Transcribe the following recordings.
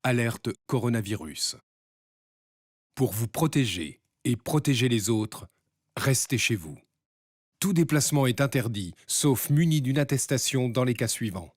Alerte coronavirus. Pour vous protéger et protéger les autres, restez chez vous. Tout déplacement est interdit, sauf muni d'une attestation dans les cas suivants.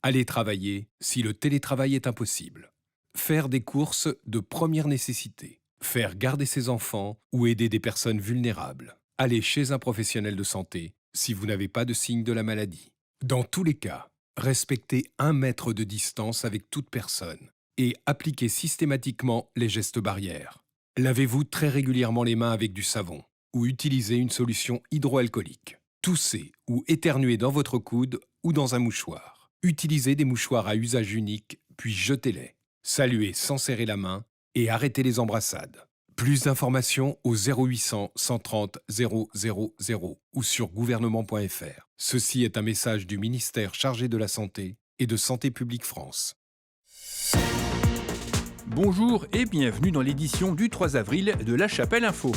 Aller travailler si le télétravail est impossible. Faire des courses de première nécessité. Faire garder ses enfants ou aider des personnes vulnérables. Aller chez un professionnel de santé si vous n'avez pas de signe de la maladie. Dans tous les cas, respectez 1 mètre de distance avec toute personne et appliquez systématiquement les gestes barrières. Lavez-vous très régulièrement les mains avec du savon ou utilisez une solution hydroalcoolique. Toussez ou éternuez dans votre coude ou dans un mouchoir. Utilisez des mouchoirs à usage unique, puis jetez-les. Saluez sans serrer la main et arrêtez les embrassades. Plus d'informations au 0800 130 000 ou sur gouvernement.fr. Ceci est un message du ministère chargé de la Santé et de Santé publique France. Bonjour et bienvenue dans l'édition du 3 avril de La Chapelle Info.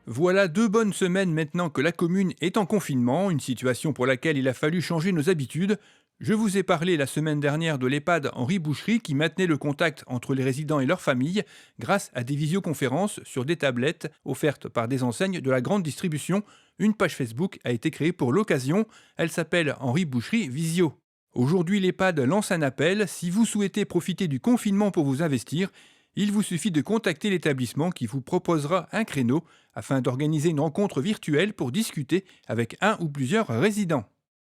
Voilà 2 bonnes semaines maintenant que la commune est en confinement, une situation pour laquelle il a fallu changer nos habitudes. Je vous ai parlé la semaine dernière de l'EHPAD Henri Boucherie qui maintenait le contact entre les résidents et leurs familles grâce à des visioconférences sur des tablettes offertes par des enseignes de la grande distribution. Une page Facebook a été créée pour l'occasion. Elle s'appelle Henri Boucherie Visio. Aujourd'hui, l'EHPAD lance un appel. Si vous souhaitez profiter du confinement pour vous investir, il vous suffit de contacter l'établissement qui vous proposera un créneau afin d'organiser une rencontre virtuelle pour discuter avec un ou plusieurs résidents.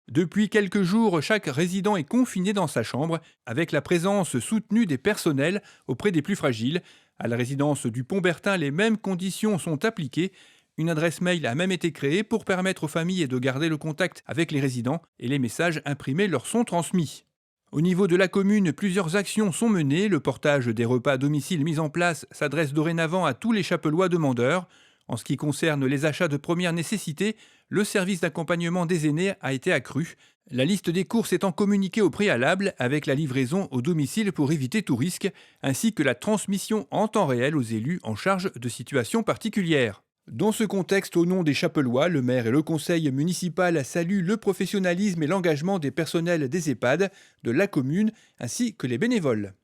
Depuis quelques jours, chaque résident est confiné dans sa chambre avec la présence soutenue des personnels auprès des plus fragiles. À la résidence du Pont-Bertin, les mêmes conditions sont appliquées. Une adresse mail a même été créée pour permettre aux familles de garder le contact avec les résidents et les messages imprimés leur sont transmis. Au niveau de la commune, plusieurs actions sont menées. Le portage des repas à domicile mis en place s'adresse dorénavant à tous les chapellois demandeurs. En ce qui concerne les achats de première nécessité, le service d'accompagnement des aînés a été accru. La liste des courses étant communiquée au préalable avec la livraison au domicile pour éviter tout risque, ainsi que la transmission en temps réel aux élus en charge de situations particulières. Dans ce contexte, au nom des chapellois, le maire et le conseil municipal saluent le professionnalisme et l'engagement des personnels des EHPAD, de la commune, ainsi que les bénévoles.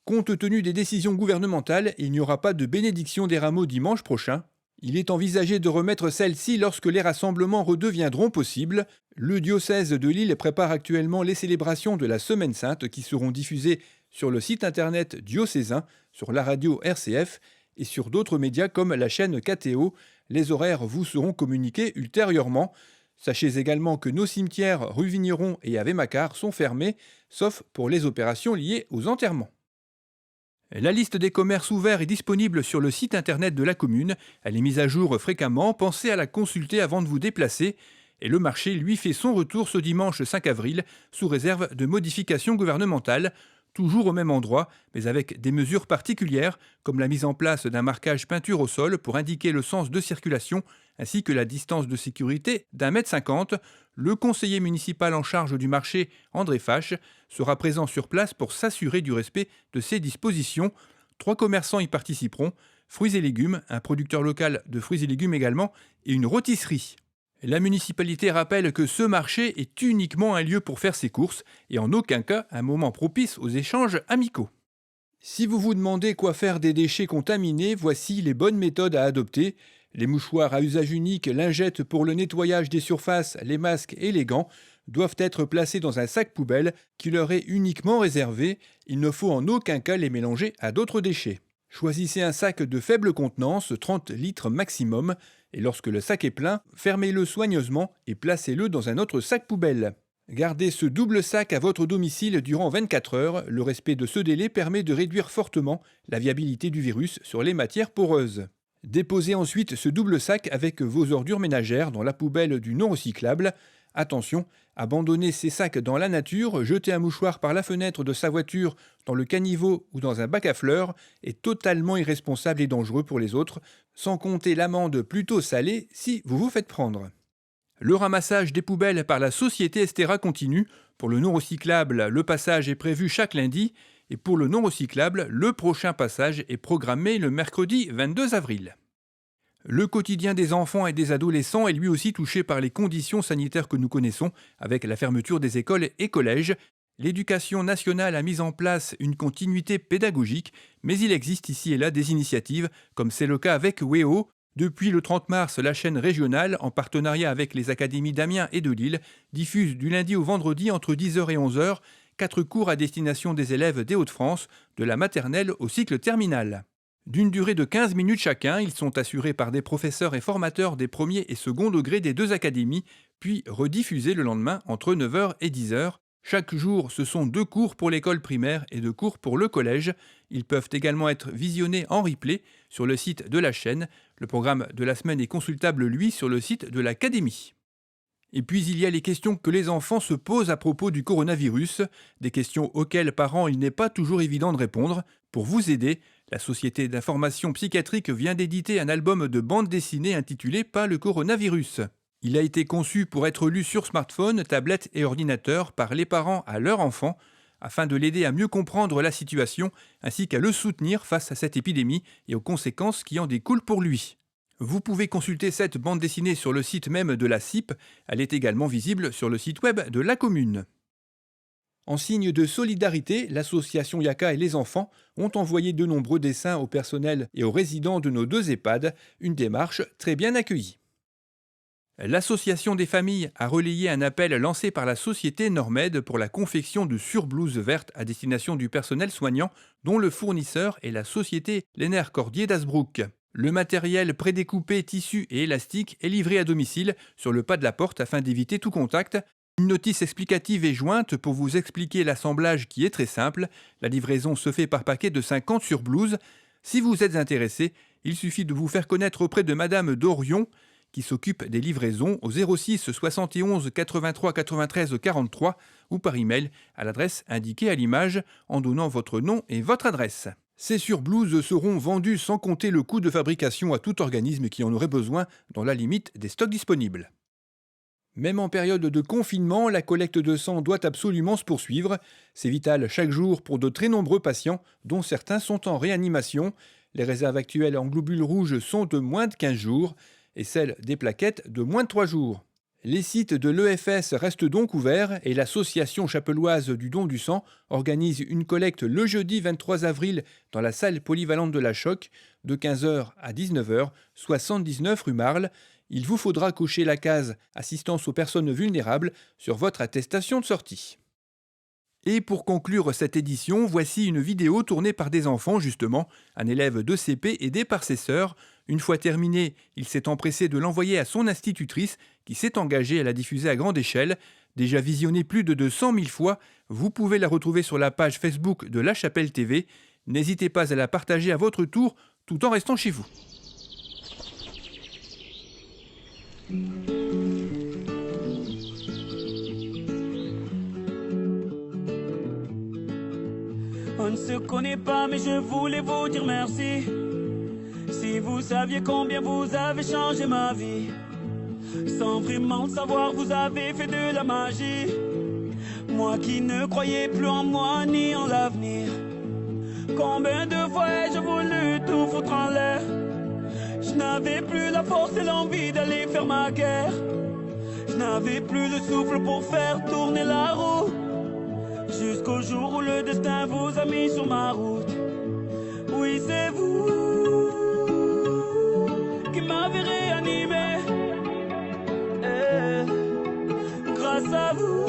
Compte tenu des décisions gouvernementales, il n'y aura pas de bénédiction des rameaux dimanche prochain. Il est envisagé de remettre celle-ci lorsque les rassemblements redeviendront possibles. Le diocèse de Lille prépare actuellement les célébrations de la Semaine Sainte qui seront diffusées sur le site internet diocésain, sur la radio RCF et sur d'autres médias comme la chaîne KTO. Les horaires vous seront communiqués ultérieurement. Sachez également que nos cimetières rue Vigneron et Ave Macquart sont fermés, sauf pour les opérations liées aux enterrements. La liste des commerces ouverts est disponible sur le site internet de la commune. Elle est mise à jour fréquemment, pensez à la consulter avant de vous déplacer. Et le marché, lui, fait son retour ce dimanche 5 avril, sous réserve de modifications gouvernementales, toujours au même endroit, mais avec des mesures particulières, comme la mise en place d'un marquage peinture au sol pour indiquer le sens de circulation, ainsi que la distance de sécurité d'1,50 m. Le conseiller municipal en charge du marché, André Fache, sera présent sur place pour s'assurer du respect de ces dispositions. 3 commerçants y participeront, fruits et légumes, un producteur local de fruits et légumes également, et une rôtisserie. La municipalité rappelle que ce marché est uniquement un lieu pour faire ses courses et en aucun cas un moment propice aux échanges amicaux. Si vous vous demandez quoi faire des déchets contaminés, voici les bonnes méthodes à adopter. Les mouchoirs à usage unique, lingettes pour le nettoyage des surfaces, les masques et les gants doivent être placés dans un sac poubelle qui leur est uniquement réservé. Il ne faut en aucun cas les mélanger à d'autres déchets. Choisissez un sac de faible contenance, 30 litres maximum, et lorsque le sac est plein, fermez-le soigneusement et placez-le dans un autre sac poubelle. Gardez ce double sac à votre domicile durant 24 heures. Le respect de ce délai permet de réduire fortement la viabilité du virus sur les matières poreuses. Déposez ensuite ce double sac avec vos ordures ménagères dans la poubelle du non recyclable. Attention, abandonner ces sacs dans la nature, jeter un mouchoir par la fenêtre de sa voiture, dans le caniveau ou dans un bac à fleurs est totalement irresponsable et dangereux pour les autres, sans compter l'amende plutôt salée si vous vous faites prendre. Le ramassage des poubelles par la société Estera continue. Pour le non recyclable, le passage est prévu chaque lundi et pour le non recyclable, le prochain passage est programmé le mercredi 22 avril. Le quotidien des enfants et des adolescents est lui aussi touché par les conditions sanitaires que nous connaissons, avec la fermeture des écoles et collèges. L'éducation nationale a mis en place une continuité pédagogique, mais il existe ici et là des initiatives, comme c'est le cas avec WEO. Depuis le 30 mars, la chaîne régionale, en partenariat avec les académies d'Amiens et de Lille, diffuse du lundi au vendredi entre 10h et 11h 4 cours à destination des élèves des Hauts-de-France, de la maternelle au cycle terminal. D'une durée de 15 minutes chacun, ils sont assurés par des professeurs et formateurs des premiers et second degrés des 2 académies, puis rediffusés le lendemain entre 9h et 10h. Chaque jour, ce sont 2 cours pour l'école primaire et 2 cours pour le collège. Ils peuvent également être visionnés en replay sur le site de la chaîne. Le programme de la semaine est consultable, lui, sur le site de l'académie. Et puis il y a les questions que les enfants se posent à propos du coronavirus, des questions auxquelles parents il n'est pas toujours évident de répondre. Pour vous aider, la Société d'information psychiatrique vient d'éditer un album de bande dessinée intitulé « Pas le coronavirus ». Il a été conçu pour être lu sur smartphone, tablette et ordinateur par les parents à leur enfant, afin de l'aider à mieux comprendre la situation, ainsi qu'à le soutenir face à cette épidémie et aux conséquences qui en découlent pour lui. Vous pouvez consulter cette bande dessinée sur le site même de la CIP, elle est également visible sur le site web de la commune. En signe de solidarité, l'association Yaka et les enfants ont envoyé de nombreux dessins au personnel et aux résidents de nos 2 EHPAD, une démarche très bien accueillie. L'Association des familles a relayé un appel lancé par la société Normed pour la confection de surblouses vertes à destination du personnel soignant, dont le fournisseur est la société Lénaire Cordier d'Asbrook. Le matériel prédécoupé, tissu et élastique est livré à domicile sur le pas de la porte afin d'éviter tout contact. Une notice explicative est jointe pour vous expliquer l'assemblage qui est très simple. La livraison se fait par paquet de 50 surblouses. Si vous êtes intéressé, il suffit de vous faire connaître auprès de Madame Dorion, qui s'occupe des livraisons au 06 71 83 93 43 ou par email à l'adresse indiquée à l'image en donnant votre nom et votre adresse. Ces surblouses seront vendues sans compter le coût de fabrication à tout organisme qui en aurait besoin dans la limite des stocks disponibles. Même en période de confinement, la collecte de sang doit absolument se poursuivre. C'est vital chaque jour pour de très nombreux patients, dont certains sont en réanimation. Les réserves actuelles en globules rouges sont de moins de 15 jours et celles des plaquettes de moins de 3 jours. Les sites de l'EFS restent donc ouverts et l'association chapelloise du don du sang organise une collecte le jeudi 23 avril dans la salle polyvalente de la Choc de 15h à 19h, 79 rue Marle. Il vous faudra cocher la case « Assistance aux personnes vulnérables » sur votre attestation de sortie. Et pour conclure cette édition, voici une vidéo tournée par des enfants justement, un élève de CP aidé par ses sœurs. Une fois terminé, il s'est empressé de l'envoyer à son institutrice qui s'est engagée à la diffuser à grande échelle. Déjà visionnée plus de 200 000 fois, vous pouvez la retrouver sur la page Facebook de La Chapelle TV. N'hésitez pas à la partager à votre tour tout en restant chez vous. On ne se connaît pas mais je voulais vous dire merci. Si vous saviez combien vous avez changé ma vie. Sans vraiment le savoir vous avez fait de la magie. Moi qui ne croyais plus en moi ni en l'avenir. Combien de fois ai-je voulu tout foutre en l'air. Je n'avais plus la force et l'envie d'aller faire ma guerre. Je n'avais plus le souffle pour faire tourner la roue. Jusqu'au jour où le destin vous a mis sur ma route. Oui, c'est vous qui m'avez réanimé. Grâce à vous,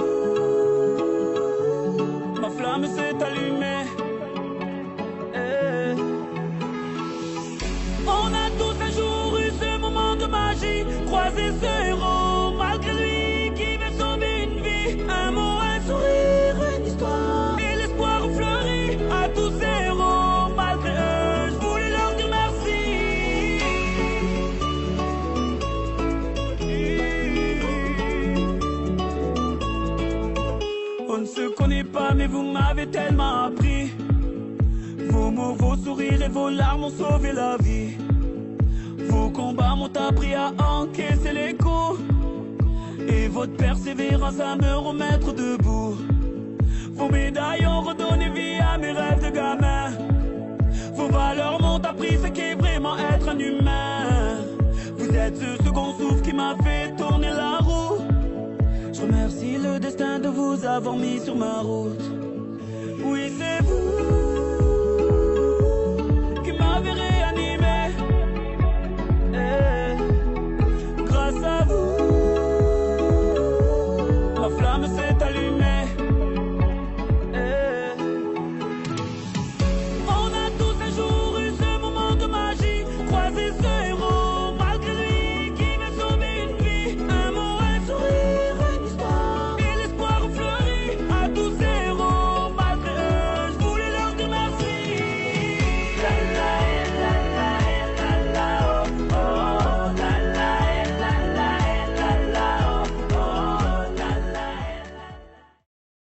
ma flamme s'est allumée. On a tous un jour eu ce moment de magie. Croiser ce héros malgré lui qui veut sauver une vie. Un mot, un sourire, une histoire. Et l'espoir fleurit à tous ces héros. Malgré eux, je voulais leur dire merci. On ne se connaît pas mais vous m'avez tellement appris. Vos mots, vos sourires et vos larmes ont sauvé la vie. Vos combats m'ont appris à encaisser les coups. Et votre persévérance à me remettre debout. Vos médailles ont redonné vie à mes rêves de gamin. Vos valeurs m'ont appris ce qu'est vraiment être un humain. Vous êtes ce second souffle qui m'a fait tourner la roue. Je remercie le destin de vous nous avoir mis sur ma route. Oui, c'est vous qui m'avez réanimé. Grâce à vous, ma flamme s'est